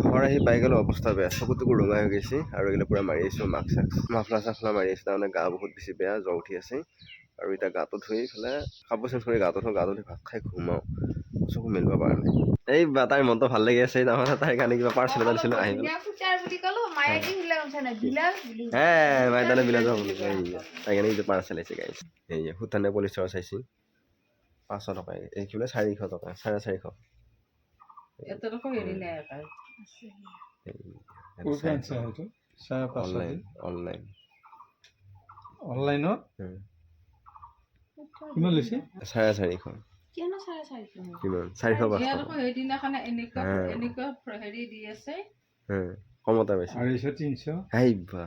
ঘৰ আহি পাই গ'লো অৱস্থা বেয়া চকুতকো ৰঙা হৈ গৈছে আৰু এইগিলা পুৰা মাৰি আছোঁ মাফলা চাফলা মাৰি আছোঁ তাৰমানে গা বহুত বেছি বেয়া জ্বৰ উঠি আছে আৰু এতিয়া গাটো ধুই পেলাই কাপোৰ চেঞ্জ কৰি গাটো ধুই ভাত খাই ঘুমাওঁ চকু মেলিব পৰা নাই এই তাইৰ মনটো ভাল লাগি আছে তাৰমানে তাইৰ কাৰণে কিবা পাৰ্চেল এটা দিছিলোঁ আহি মায়ে তানে বিলাজ তাই কাৰণে কিবা পাৰ্চেল আহিছে গাইছ এই সুতানে পলিষ্টাৰ চাইছে 500 টকা এই কি বোলে 400 টকা 450 অনলাইন অনলাইনত কিমান লৈছে 450 কিয়নো 450 কিমান 405 কমতে পাইছে 250 300 হাইবা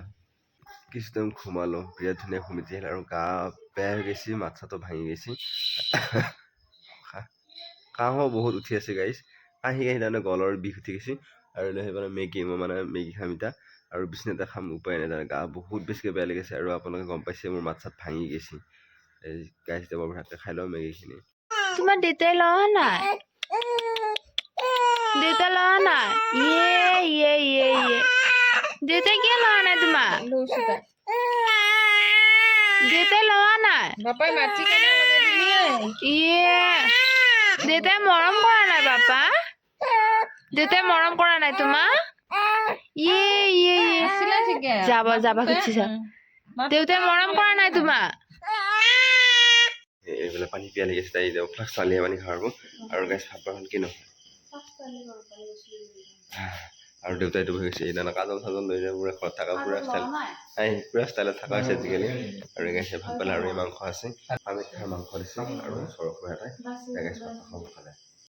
কিছুদিন ঘুমালো বিৰাট ধুনীয়া ঘুমিতি আহিল আৰু গা বেয়া হৈ গৈছে মাথাটো ভাঙি গৈছে কাহো বহুত উঠি আছে গাইছ কাহি তাৰমানে গলৰ বিষ উঠি গৈছে আৰু সেইবাৰে মেগী মই মানে মেগী খাম এতিয়া আৰু বিচনাতে খাম উপায় নাই তাৰমানে গা বহুত বেছিকৈ বেয়া লাগিছে আৰু আপোনালোকে গম পাইছে মোৰ মাত চাত ভাঙি গৈছে এই গাইছ যাব ভালকৈ খাই লওঁ মেগীখিনি তোমাৰ দেউতাই লোৱা নাই দেউতাই কিয় লোৱা নাই তোমাৰ দেউতাই লোৱা নাই দেউতাই মৰম কৰা নাই বাপা দেউতাই মৰম কৰা নাই তোমাক যাবা খুজিছা দেউতাই মৰম কৰা নাই তোমাক এইবিলাক পানী পিয়া লাগি আছে তাই ফ্লাক্স চালিয়ে পানী খাব আৰু গাইছ ভাত পাখন কি নহয় আৰু দেউতাইটো বহি গৈছে এই কাজল চাজল লৈ যায় পুৰা ঘৰত থকা পুৰা ষ্টাইলত থকা আছে আজিকালি আৰু গাইছে ভাত পালে আৰু এই মাংস আছে আমি খাই মাংস দিছে আৰু সৰহ এটাই গাইছ ভাত খাব খালে